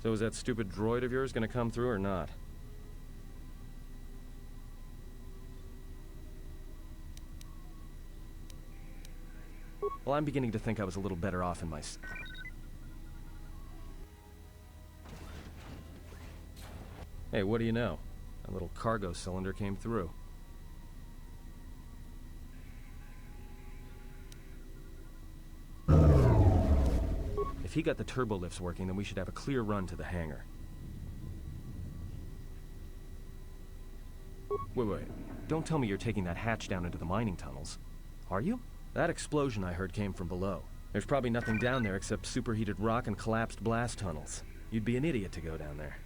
So is that stupid droid of yours gonna come through or not? Well, I'm beginning to think I was a little better off in my... Hey, what do you know? A little cargo cylinder came through. If he got the turbo lifts working, then we should have a clear run to the hangar. Wait. Don't tell me you're taking that hatch down into the mining tunnels. Are you? That explosion I heard came from below. There's probably nothing down there except superheated rock and collapsed blast tunnels. You'd be an idiot to go down there.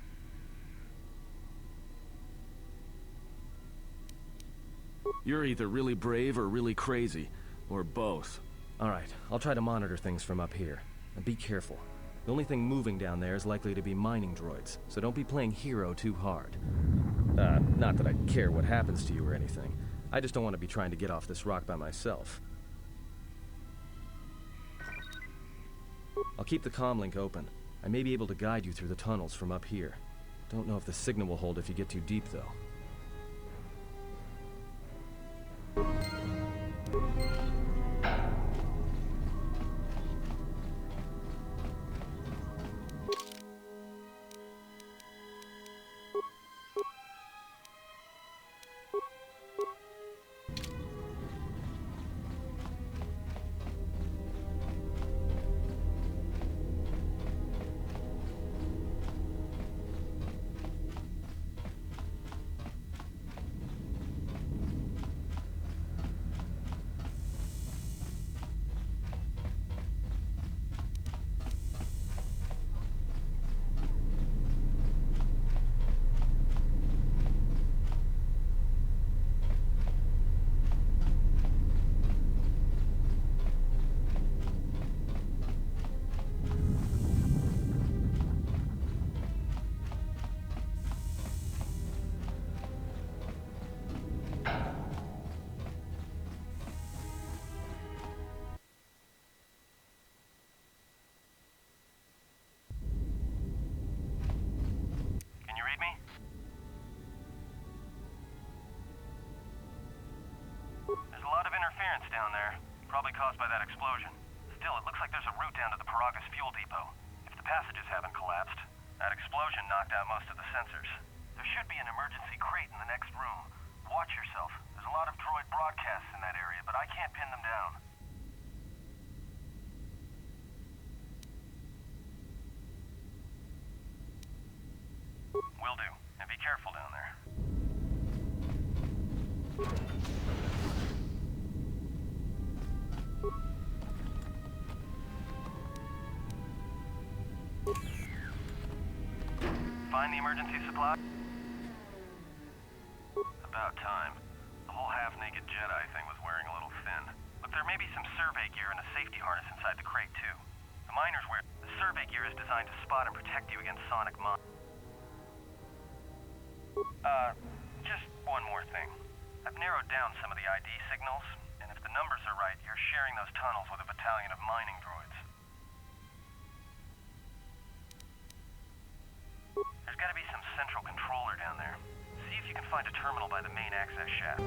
You're either really brave or really crazy, or both. Alright, I'll try to monitor things from up here. And be careful. The only thing moving down there is likely to be mining droids, so don't be playing hero too hard. Not that I care what happens to you or anything. I just don't want to be trying to get off this rock by myself. I'll keep the comm link open. I may be able to guide you through the tunnels from up here. Don't know if the signal will hold if you get too deep, though. Down there, probably caused by that explosion. Still, it looks like there's a route down to the Paragas fuel depot. If the passages haven't collapsed, that explosion knocked out most of the sensors. There should be an emergency crate in the next room. Watch yourself. There's a lot of droid broadcasts in that area, but I can't pin them down. Will do. And be careful down there. Find the emergency supply? About time. The whole half-naked Jedi thing was wearing a little thin. Look, there may be some survey gear and a safety harness inside the crate, too. The miners wear... The survey gear is designed to spot and protect you against sonic mines. Just one more thing. I've narrowed down some of the ID signals, and if the numbers are right, you're sharing those tunnels with a battalion of mining droids. There's gotta be some central controller down there. See if you can find a terminal by the main access shaft.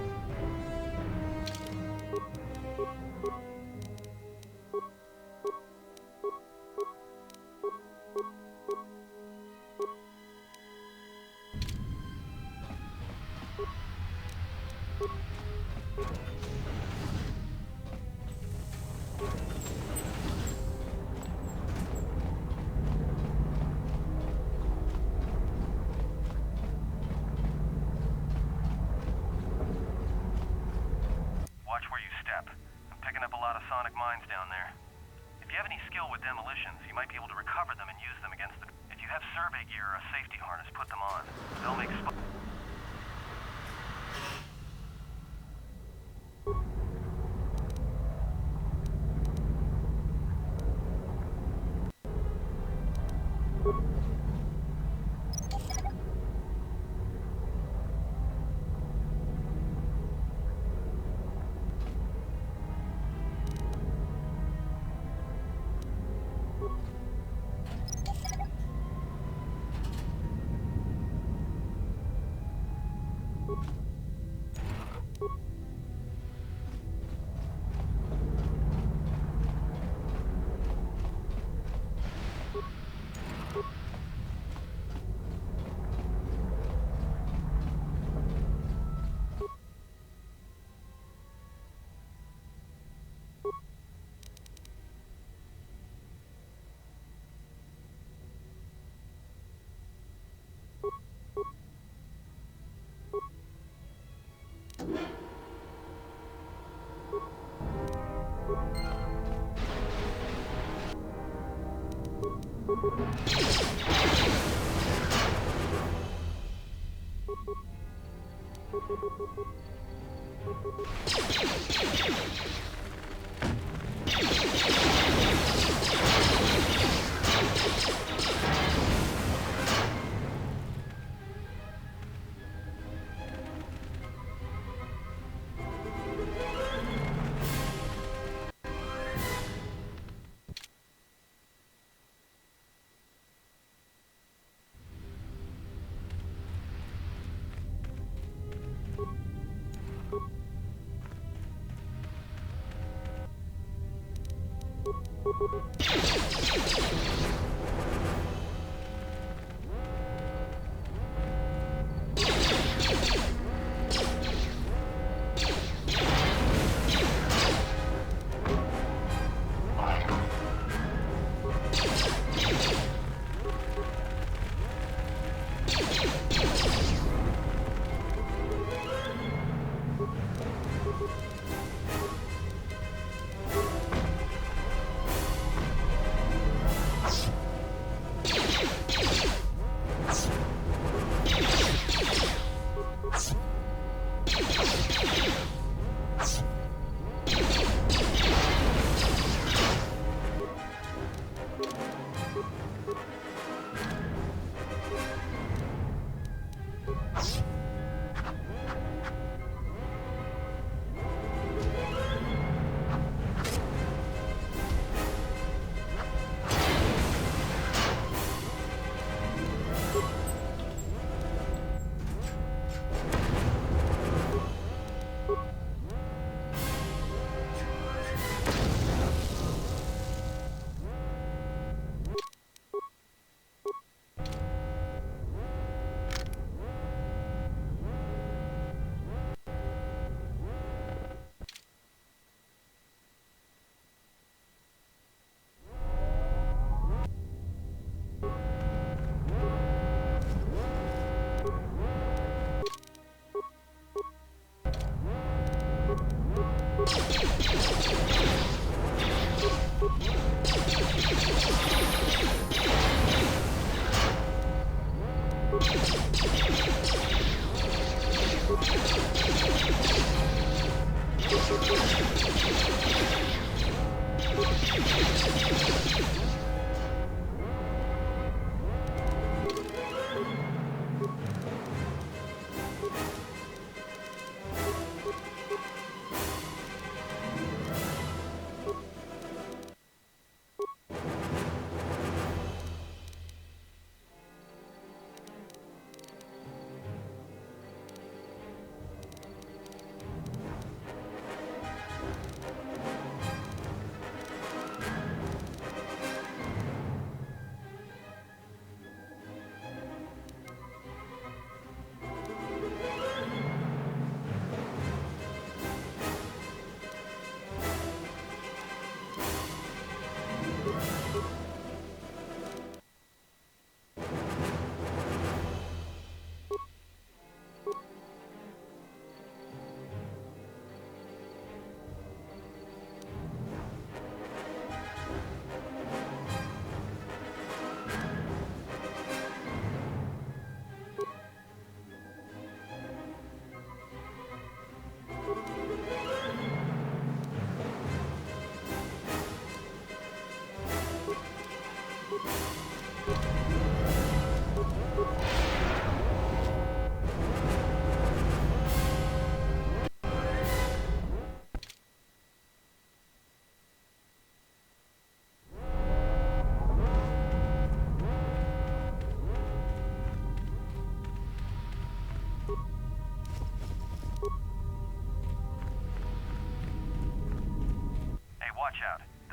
Watch where you step. I'm picking up a lot of sonic mines down there. If you have any skill with demolitions, you might be able to recover them and use them against the... If you have survey gear or a safety harness, put them on. They'll make...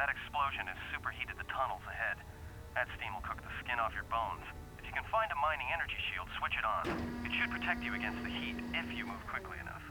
That explosion has superheated the tunnels ahead. That steam will cook the skin off your bones. If you can find a mining energy shield, switch it on. It should protect you against the heat if you move quickly enough.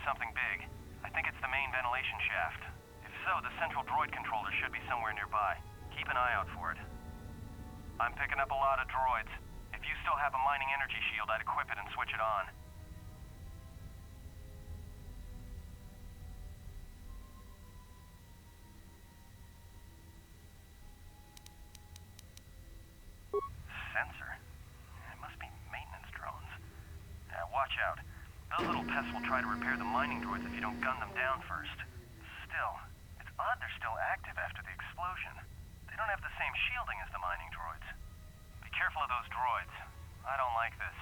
Something big. I think it's the main ventilation shaft. If so, the central droid controller should be somewhere nearby. Keep an eye out for it. I'm picking up a lot of droids. If you still have a mining energy shield, I'd equip it and switch it on. Sensor? It must be maintenance drones. Watch out. Those little pests will try to repair the mining droids if you don't gun them down first. Still, it's odd they're still active after the explosion. They don't have the same shielding as the mining droids. Be careful of those droids. I don't like this.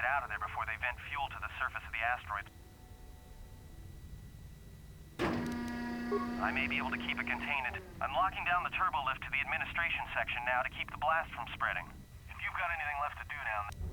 get out of there before they vent fuel to the surface of the asteroid. I may be able to keep it contained. I'm locking down the turbo lift to the administration section now to keep the blast from spreading. If you've got anything left to do down there...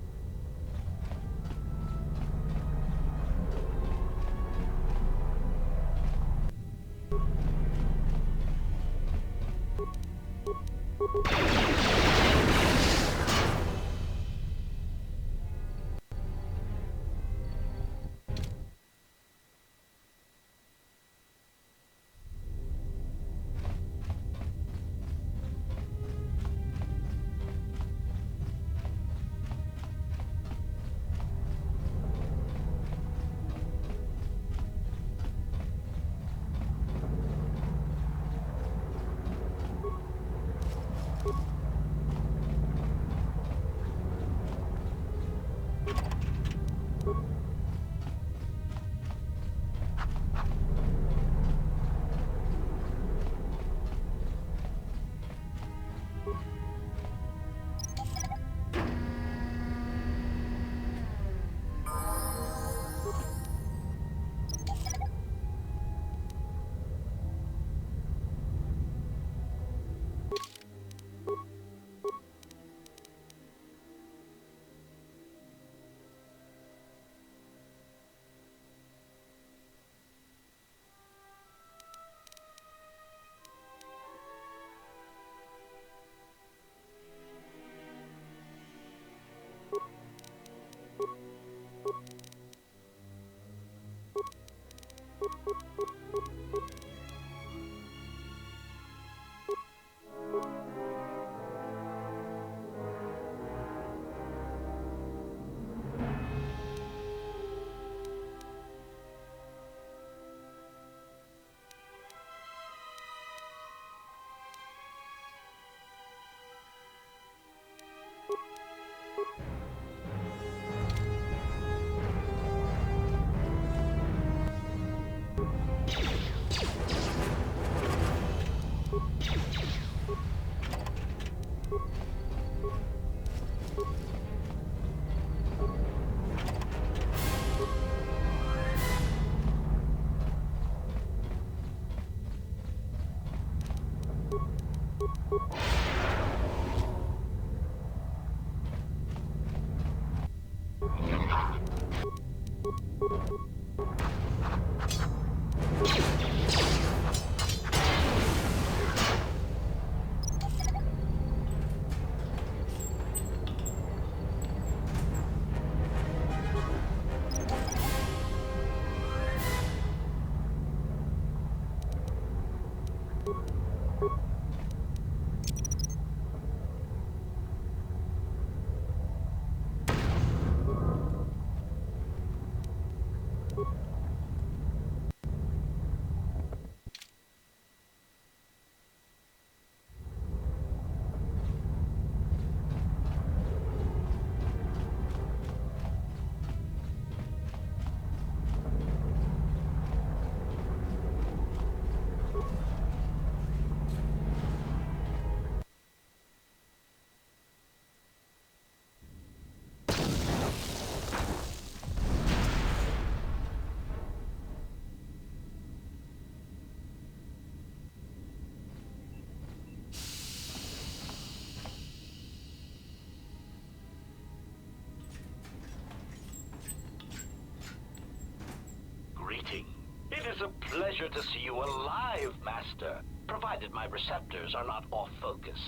It is a pleasure to see you alive, Master, provided my receptors are not off focus.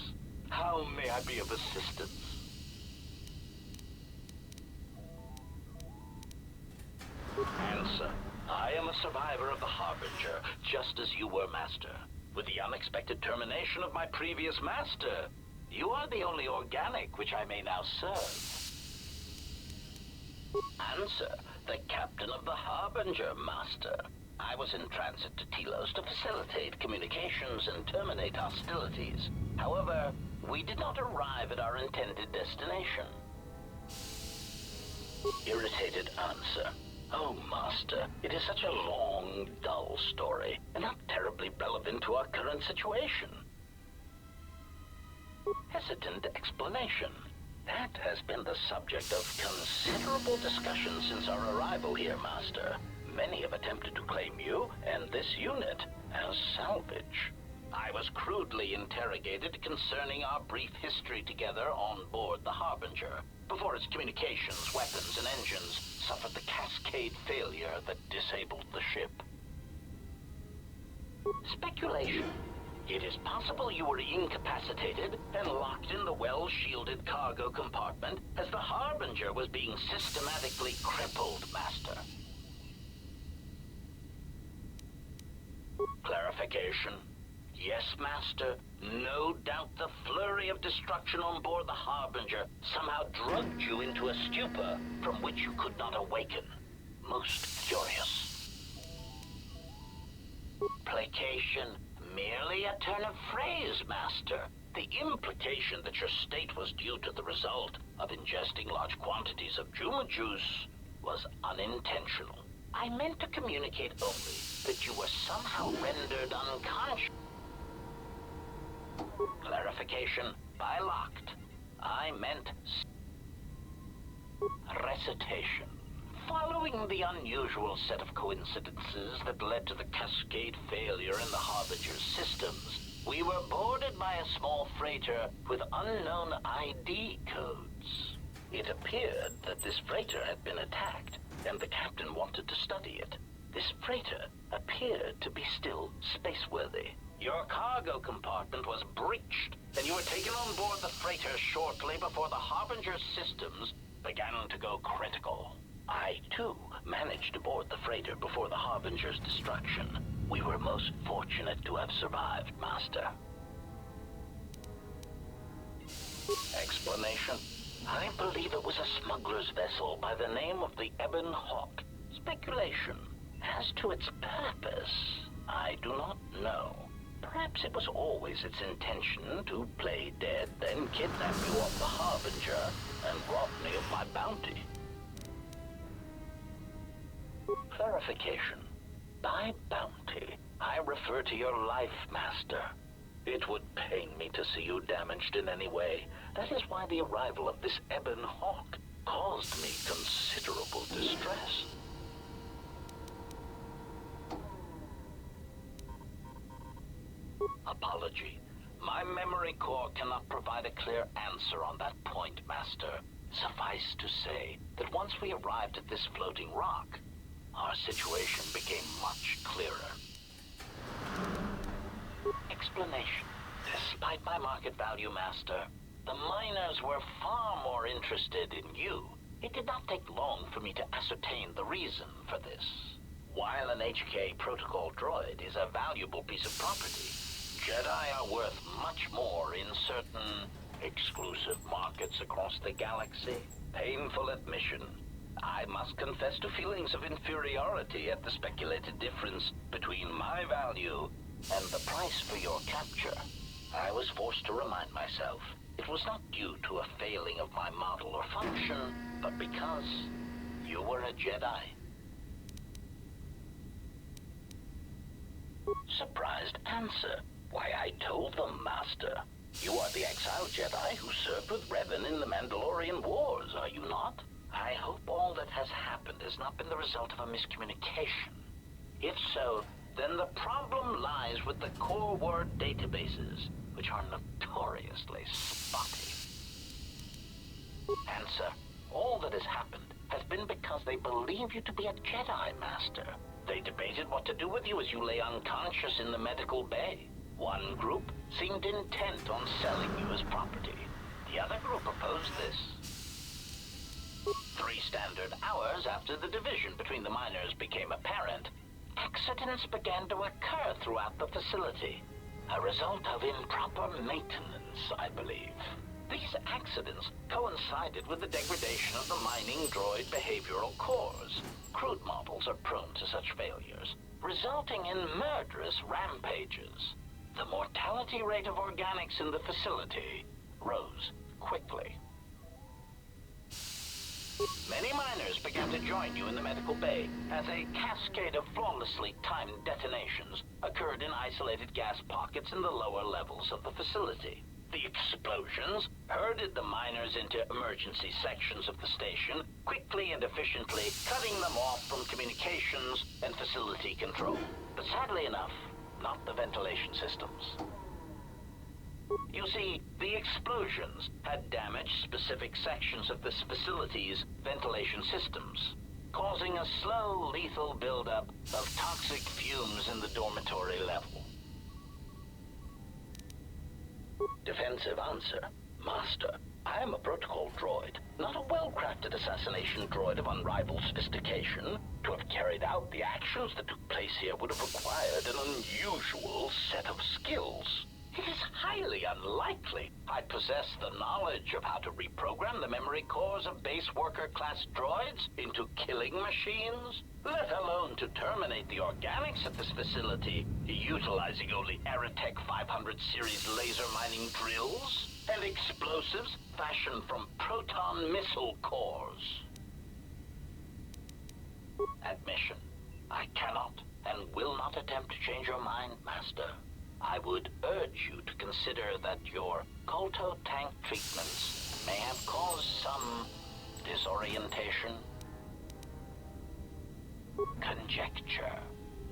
How may I be of assistance? Answer. I am a survivor of the Harbinger, just as you were, Master. With the unexpected termination of my previous Master, you are the only organic which I may now serve. Answer. The captain of the Harbinger, Master. I was in transit to Telos to facilitate communications and terminate hostilities. However, we did not arrive at our intended destination. Irritated answer. Oh, Master, it is such a long, dull story, and not terribly relevant to our current situation. Hesitant explanation. That has been the subject of considerable discussion since our arrival here, Master. Many have attempted to claim you and this unit as salvage. I was crudely interrogated concerning our brief history together on board the Harbinger, before its communications, weapons, and engines suffered the cascade failure that disabled the ship. Speculation. It is possible you were incapacitated and locked in the well-shielded cargo compartment as the Harbinger was being systematically crippled, Master. Clarification. Yes, Master. No doubt the flurry of destruction on board the Harbinger somehow drugged you into a stupor from which you could not awaken. Most curious. Placation. Merely a turn of phrase, Master. The implication that your state was due to the result of ingesting large quantities of Juma juice was unintentional. I meant to communicate only that you were somehow rendered unconscious. Clarification. By locked, I meant recitation. Following the unusual set of coincidences that led to the cascade failure in the Harbinger's systems, we were boarded by a small freighter with unknown ID codes. It appeared that this freighter had been attacked, and the captain wanted to study it. This freighter appeared to be still spaceworthy. Your cargo compartment was breached, and you were taken on board the freighter shortly before the Harbinger's systems began to go critical. I, too, managed to board the freighter before the Harbinger's destruction. We were most fortunate to have survived, Master. Explanation. I believe it was a smuggler's vessel by the name of the Ebon Hawk. Speculation. As to its purpose, I do not know. Perhaps it was always its intention to play dead, then kidnap you off the Harbinger and rob me of my bounty. Clarification. By bounty, I refer to your life, Master. It would pain me to see you damaged in any way. That is why the arrival of this Ebon Hawk caused me considerable distress. Apology. My memory core cannot provide a clear answer on that point, Master. Suffice to say that once we arrived at this floating rock, our situation became much clearer. Explanation. Despite my market value, Master, the miners were far more interested in you. It did not take long for me to ascertain the reason for this. While an HK protocol droid is a valuable piece of property, Jedi are worth much more in certain exclusive markets across the galaxy. Painful admission. I must confess to feelings of inferiority at the speculated difference between my value and the price for your capture. I was forced to remind myself it was not due to a failing of my model or function, but because you were a Jedi. Surprised answer. Why, I told them, Master. You are the exiled Jedi who served with Revan in the Mandalorian Wars, are you not? I hope all that has happened has not been the result of a miscommunication. If so, then the problem lies with the core word databases, which are notoriously spotty. Answer. All that has happened has been because they believe you to be a Jedi, Master. They debated what to do with you as you lay unconscious in the medical bay. One group seemed intent on selling you as property. The other group opposed this. 3 standard hours after the division between the miners became apparent, accidents began to occur throughout the facility. A result of improper maintenance, I believe. These accidents coincided with the degradation of the mining droid behavioral cores. Crude models are prone to such failures, resulting in murderous rampages. The mortality rate of organics in the facility rose quickly. Many miners began to join you in the medical bay as a cascade of flawlessly timed detonations occurred in isolated gas pockets in the lower levels of the facility. The explosions herded the miners into emergency sections of the station, quickly and efficiently cutting them off from communications and facility control. But sadly enough, not the ventilation systems. You see, the explosions had damaged specific sections of this facility's ventilation systems, causing a slow, lethal buildup of toxic fumes in the dormitory level. Defensive answer. Master, I am a protocol droid, not a well-crafted assassination droid of unrivaled sophistication. To have carried out the actions that took place here would have required an unusual set of skills. It is highly unlikely I possess the knowledge of how to reprogram the memory cores of base worker-class droids into killing machines, let alone to terminate the organics at this facility, utilizing only Aerotech 500 series laser mining drills and explosives fashioned from proton missile cores. Admission. I cannot and will not attempt to change your mind, Master. I would urge you to consider that your Kotor tank treatments may have caused some disorientation. Conjecture.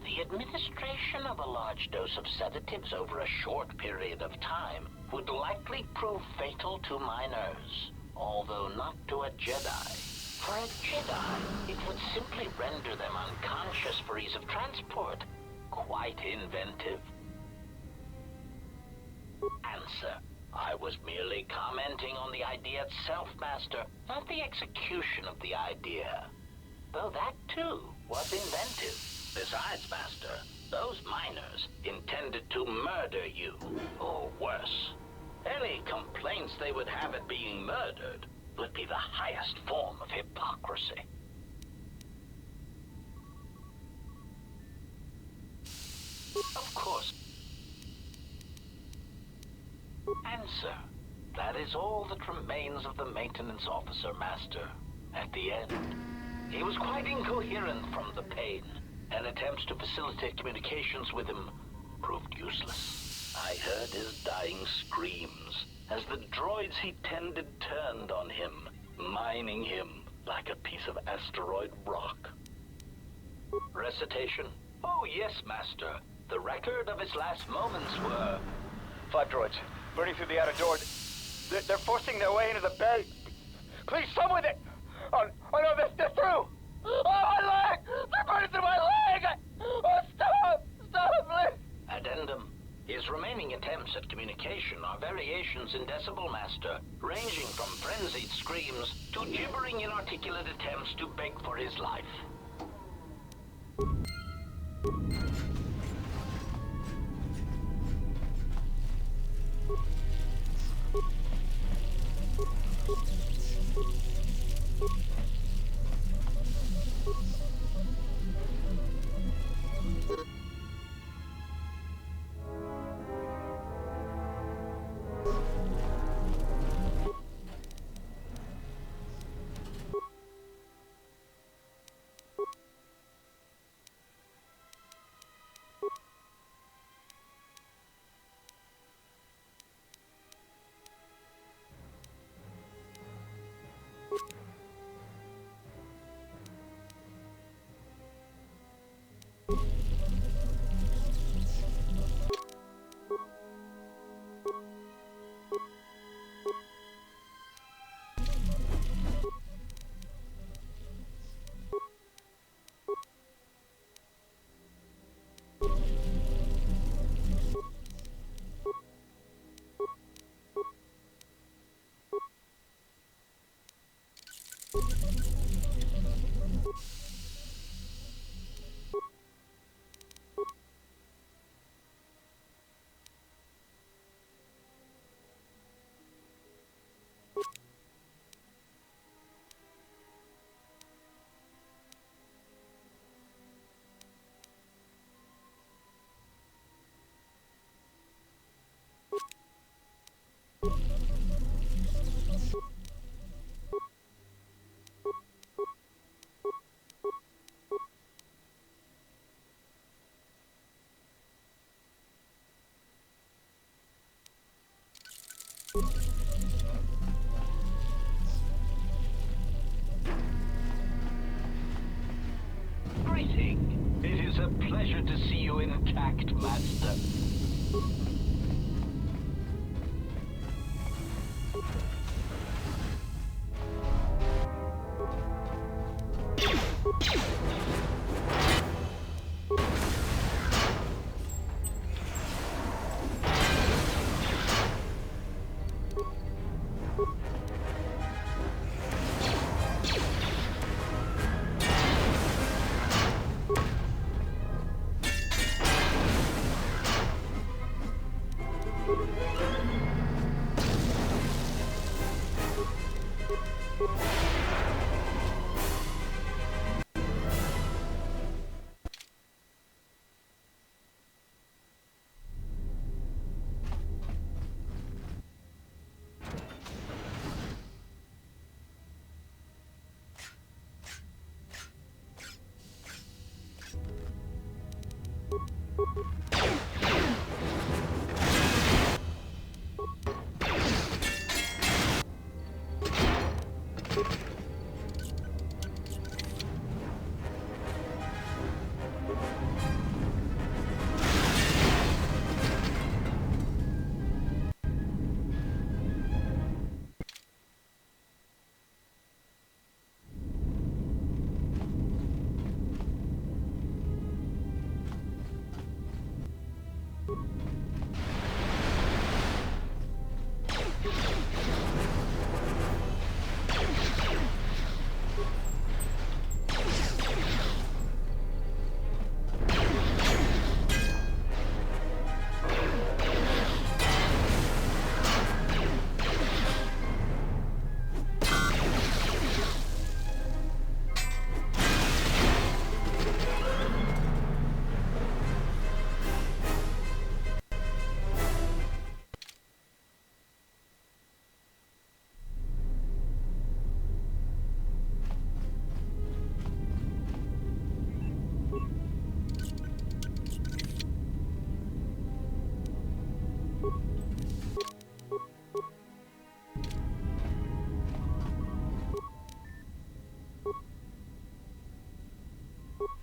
The administration of a large dose of sedatives over a short period of time would likely prove fatal to miners, although not to a Jedi. For a Jedi, it would simply render them unconscious for ease of transport. Quite inventive. Answer. I was merely commenting on the idea itself, Master, not the execution of the idea. Though that, too, was inventive. Besides, Master, those miners intended to murder you, or worse. Any complaints they would have at being murdered would be the highest form of hypocrisy. Of course. Answer. That is all that remains of the maintenance officer, Master. At the end, he was quite incoherent from the pain, and attempts to facilitate communications with him proved useless. I heard his dying screams as the droids he tended turned on him, mining him like a piece of asteroid rock. Recitation? Oh yes, Master. The record of his last moments were... 5 droids, burning through the outer door. They're forcing their way into the bay. Please, someone that... Oh no, they're through! Oh, my leg! They're burning through my leg! Oh, stop! Stop, please! Addendum. His remaining attempts at communication are variations in decibel, Master, ranging from frenzied screams to gibbering inarticulate attempts to beg for his life.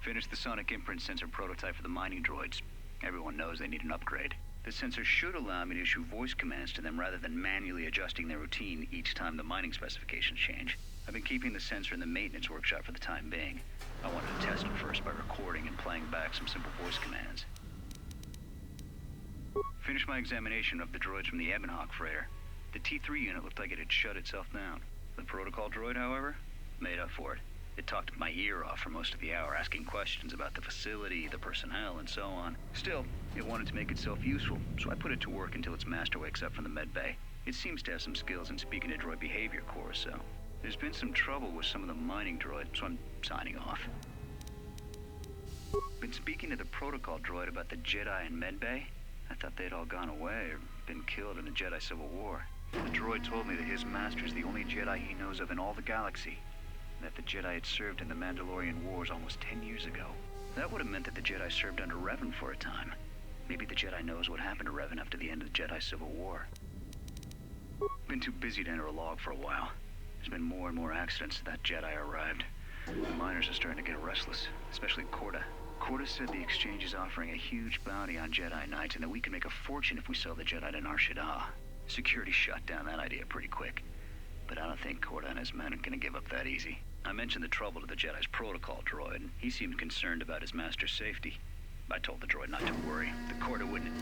Finished the sonic imprint sensor prototype for the mining droids. Everyone knows they need an upgrade. The sensor should allow me to issue voice commands to them rather than manually adjusting their routine each time the mining specifications change. I've been keeping the sensor in the maintenance workshop for the time being. I wanted to test it first by recording and playing back some simple voice commands. Finished my examination of the droids from the Ebonhawk freighter. The T3 unit looked like it had shut itself down. The protocol droid, however, made up for it. It talked my ear off for most of the hour, asking questions about the facility, the personnel, and so on. Still, it wanted to make itself useful, so I put it to work until its master wakes up from the med bay. It seems to have some skills in speaking to droid behavior course, so... There's been some trouble with some of the mining droids, so I'm signing off. Been speaking to the protocol droid about the Jedi in med bay. I thought they'd all gone away or been killed in the Jedi Civil War. The droid told me that his master's the only Jedi he knows of in all the galaxy. That the Jedi had served in the Mandalorian Wars almost 10 years ago. That would have meant that the Jedi served under Revan for a time. Maybe the Jedi knows what happened to Revan after the end of the Jedi Civil War. Been too busy to enter a log for a while. There's been more and more accidents since that Jedi arrived. The miners are starting to get restless, especially Korta. Korta said the exchange is offering a huge bounty on Jedi Knights and that we can make a fortune if we sell the Jedi to Nar Shaddaa. Security shut down that idea pretty quick. But I don't think Korta and his men are gonna give up that easy. I mentioned the trouble to the Jedi's protocol droid, and he seemed concerned about his master's safety. I told the droid not to worry. The Korta wouldn't...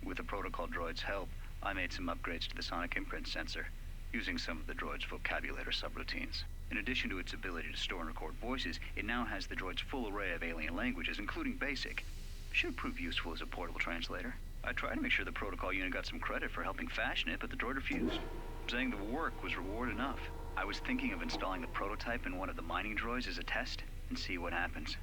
With the protocol droid's help, I made some upgrades to the sonic imprint sensor, using some of the droid's vocabulator subroutines. In addition to its ability to store and record voices, it now has the droid's full array of alien languages, including Basic. Should prove useful as a portable translator. I tried to make sure the protocol unit got some credit for helping fashion it, but the droid refused, saying the work was reward enough. I was thinking of installing the prototype in one of the mining droids as a test, and see what happens.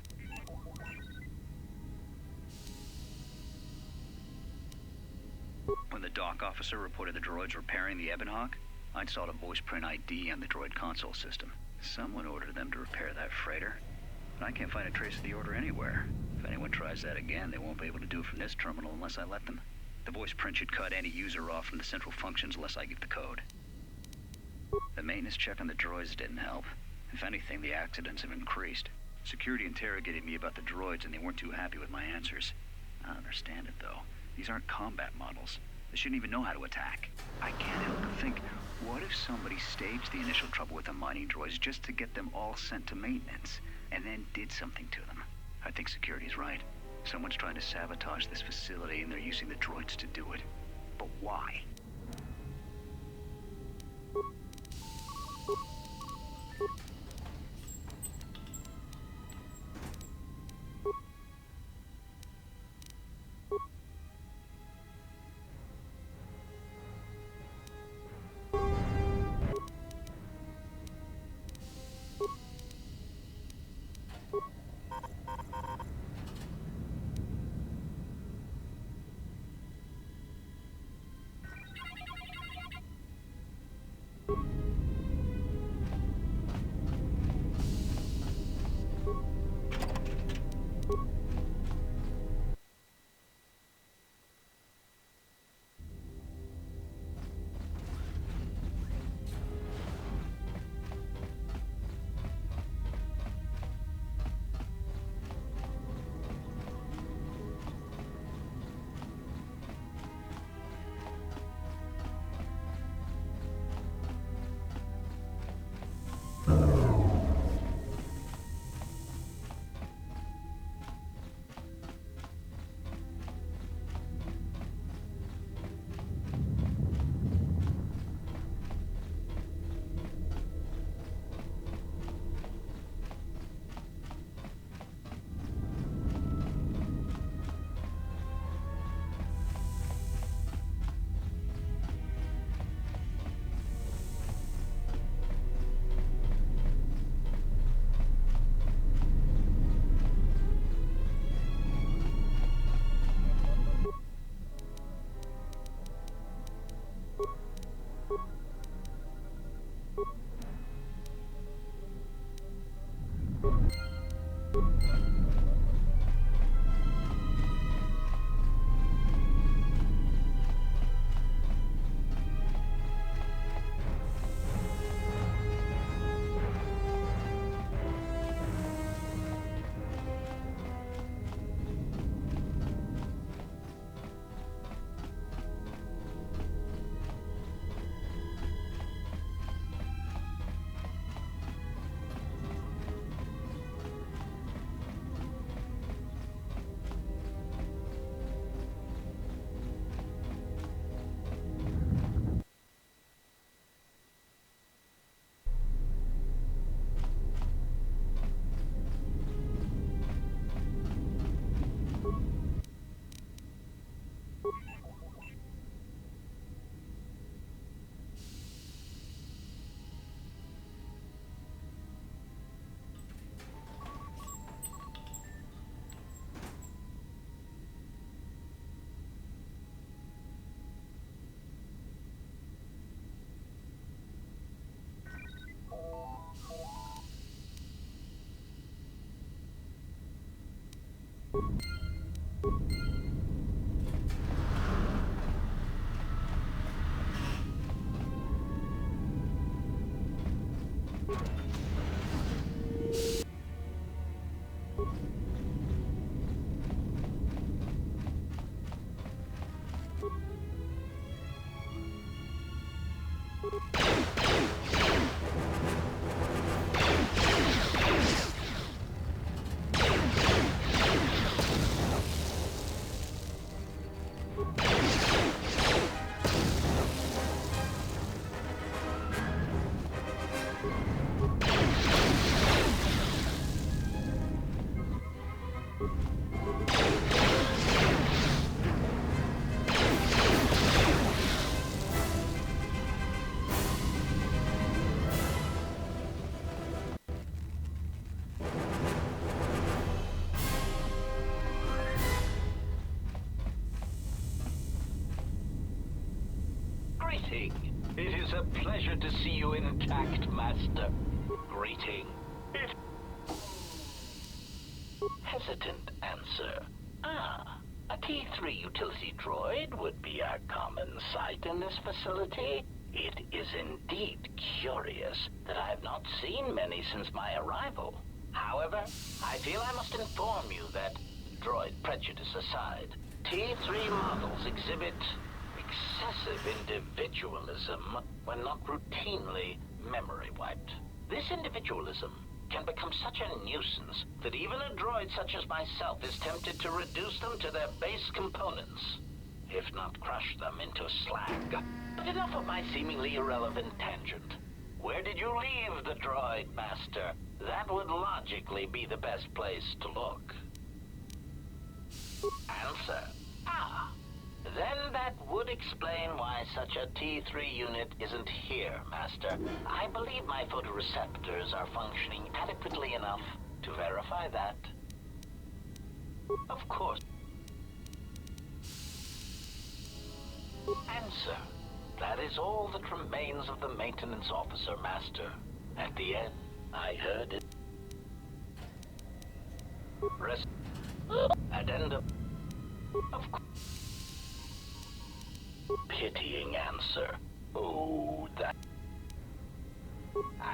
When the dock officer reported the droids repairing the Ebonhawk, I installed a voice print ID on the droid console system. Someone ordered them to repair that freighter, but I can't find a trace of the order anywhere. If anyone tries that again, they won't be able to do it from this terminal unless I let them. The voice print should cut any user off from the central functions unless I give the code. The maintenance check on the droids didn't help. If anything, the accidents have increased. Security interrogated me about the droids and they weren't too happy with my answers. I don't understand it though. These aren't combat models. They shouldn't even know how to attack. I can't help but think, what What if somebody staged the initial trouble with the mining droids just to get them all sent to maintenance, and then did something to them? I think security's right. Someone's trying to sabotage this facility, and they're using the droids to do it. But why? Greeting. It is a pleasure to see you intact, Master. Greeting. Hesitant answer. A T3 utility droid would be a common sight in this facility. It is indeed curious that I have not seen many since my arrival. However, I feel I must inform you that, droid prejudice aside, T3 models exhibit excessive individualism when not routinely memory wiped. This individualism can become such a nuisance that even a droid such as myself is tempted to reduce them to their base components, if not crush them into slag. But enough of my seemingly irrelevant tangent. Where did you leave the droid, Master? That would logically be the best place to look. Answer. Ah. Then that would explain why such a T3 unit isn't here, Master. I believe my photoreceptors are functioning adequately enough to verify that. Of course. Answer. That is all that remains of the maintenance officer, Master. At the end, I heard it. Rest. Addendum. Of course. Pitying answer. Oh, that...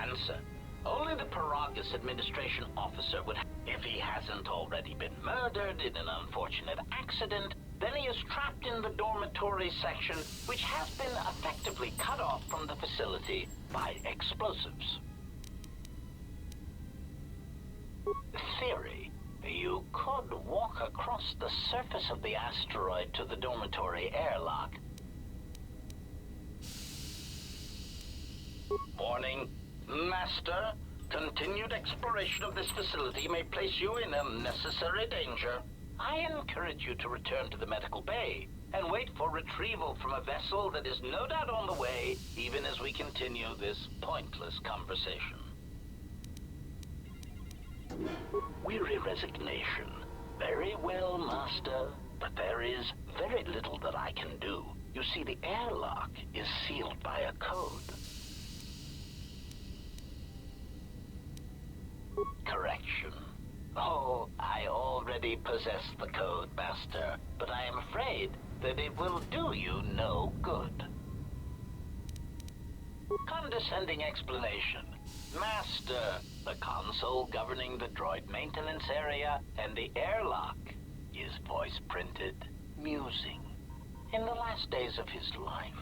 Answer. Only the Paragus administration officer would... If he hasn't already been murdered in an unfortunate accident, then he is trapped in the dormitory section, which has been effectively cut off from the facility by explosives. Theory. You could walk across the surface of the asteroid to the dormitory airlock. Warning. Master, continued exploration of this facility may place you in unnecessary danger. I encourage you to return to the medical bay and wait for retrieval from a vessel that is no doubt on the way, even as we continue this pointless conversation. Weary resignation. Very well, Master, but there is very little that I can do. You see, the airlock is sealed by a code. Correction. Oh, I already possess the code, Master, but I am afraid that it will do you no good. Condescending explanation. Master, the console governing the droid maintenance area and the airlock is voice-printed, musing. In the last days of his life,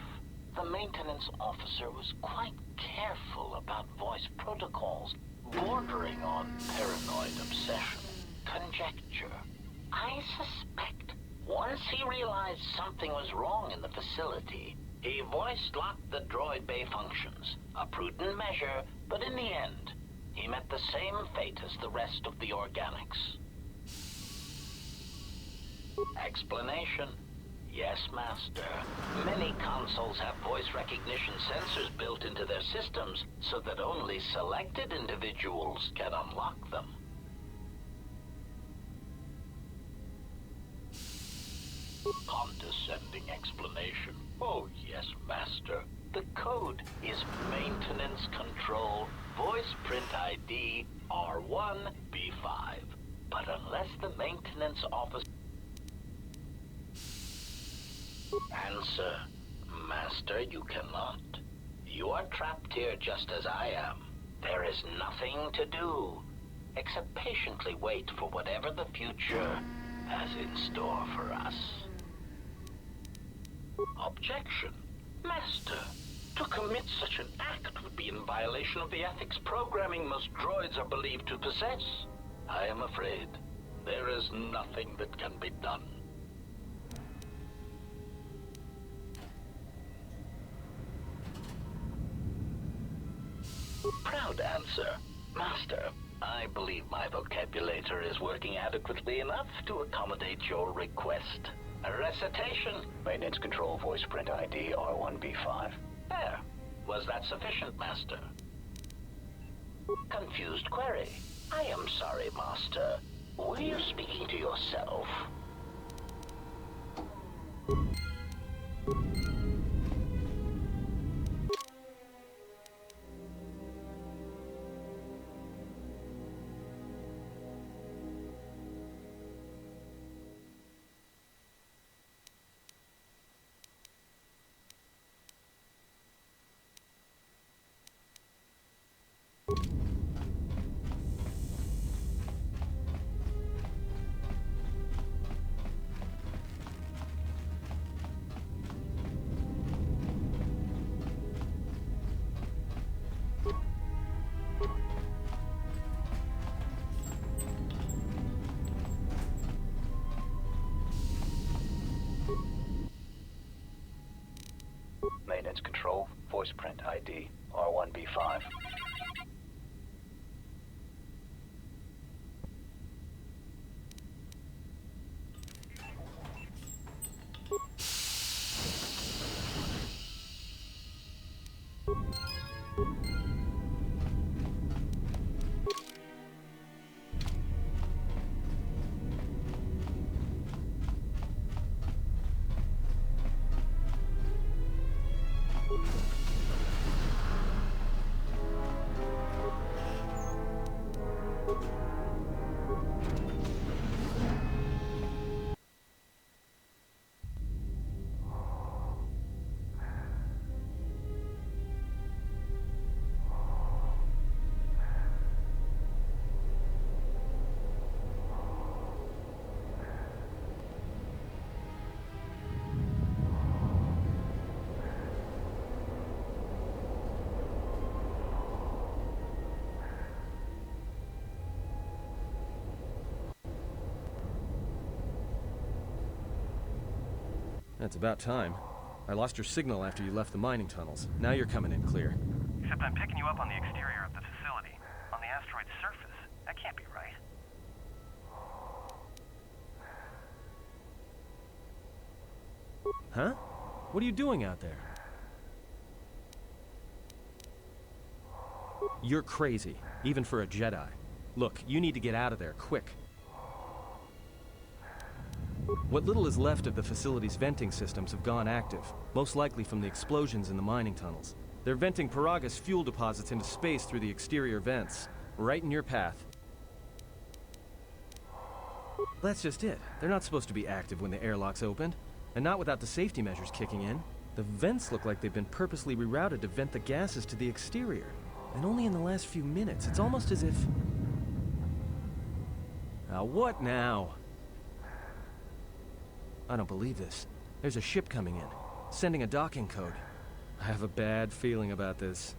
the maintenance officer was quite careful about voice protocols, bordering on paranoid obsession. Conjecture. I suspect once he realized something was wrong in the facility, he voice-locked the droid bay functions. A prudent measure, but in the end, he met the same fate as the rest of the organics. Explanation. Yes, Master. Many consoles have voice recognition sensors built into their systems so that only selected individuals can unlock them. Condescending explanation. Oh, yes, Master. The code is Maintenance Control Voice Print ID R1B5. But unless the maintenance office... Answer. Master, you cannot. You are trapped here just as I am. There is nothing to do, except patiently wait for whatever the future has in store for us. Objection. Master, to commit such an act would be in violation of the ethics programming most droids are believed to possess. I am afraid there is nothing that can be done. Proud answer. Master, I believe my vocabulator is working adequately enough to accommodate your request. A recitation. Maintenance Control Voice Print ID R1B5. There. Was that sufficient, Master? Confused query. I am sorry, Master. Were you speaking to yourself? Entrance control, voice print ID, R1B5. That's about time. I lost your signal after you left the mining tunnels. Now you're coming in clear. Except I'm picking you up on the exterior of the facility. On the asteroid's surface. That can't be right. Huh? What are you doing out there? You're crazy, even for a Jedi. Look, you need to get out of there, quick. What little is left of the facility's venting systems have gone active, most likely from the explosions in the mining tunnels. They're venting Paraga's fuel deposits into space through the exterior vents, right in your path. That's just it. They're not supposed to be active when the airlock's opened, and not without the safety measures kicking in. The vents look like they've been purposely rerouted to vent the gases to the exterior, and only in the last few minutes. It's almost as if... Now what now? I don't believe this. There's a ship coming in, sending a docking code. I have a bad feeling about this.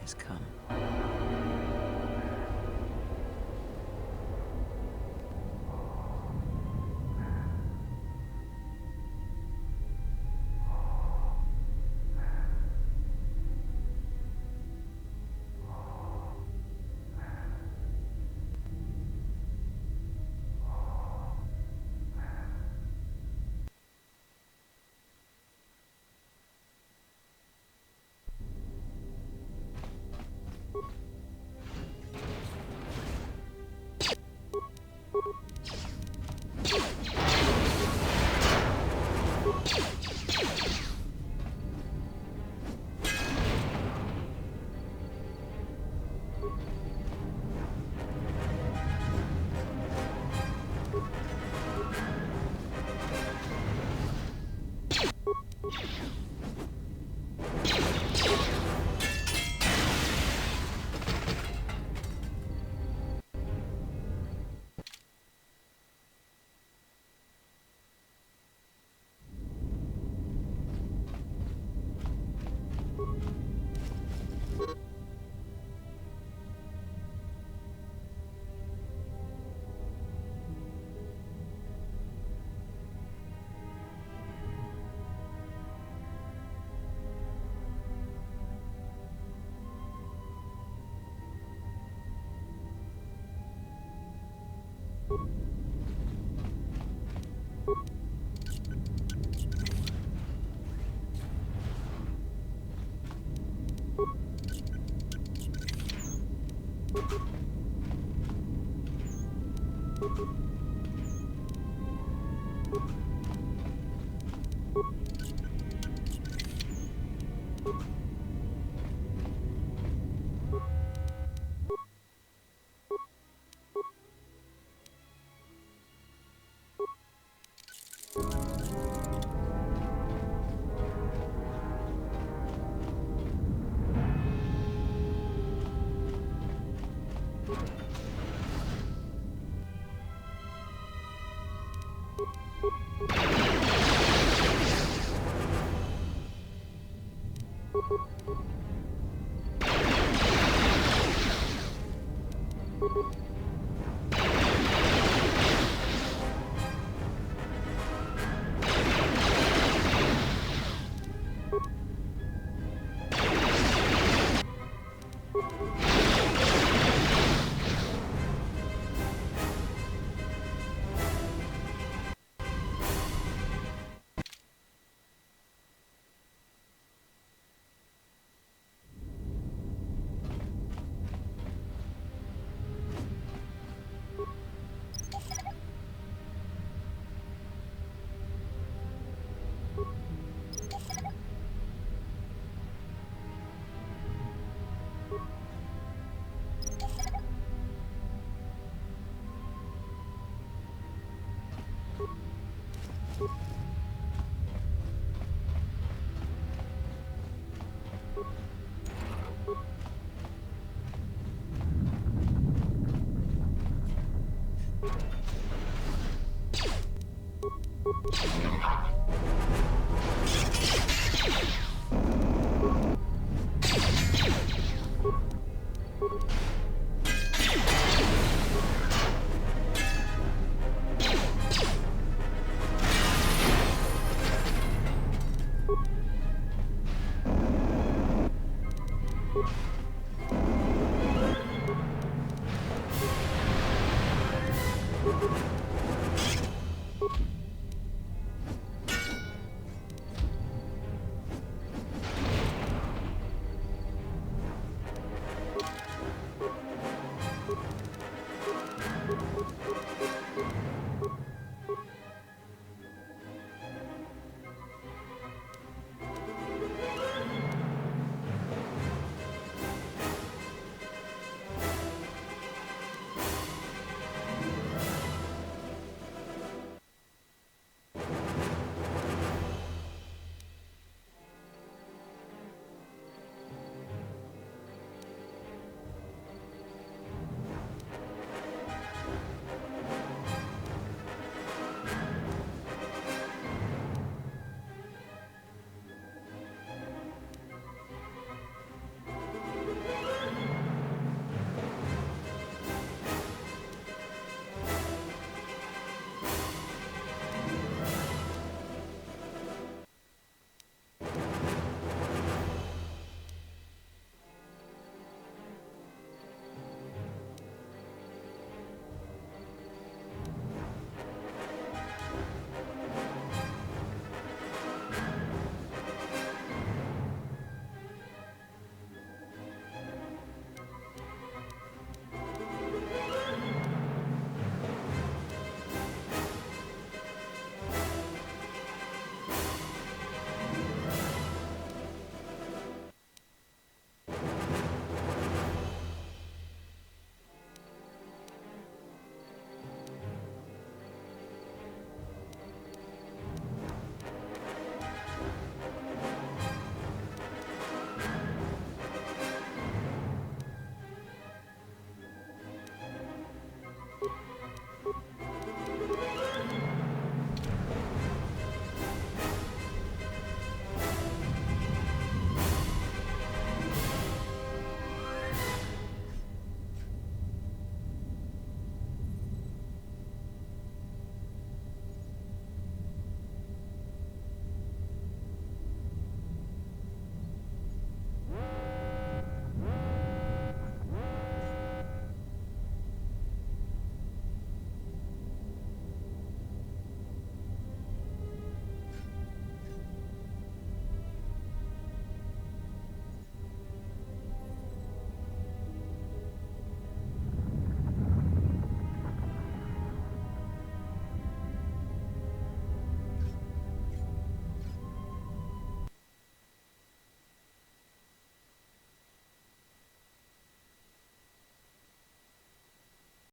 has come.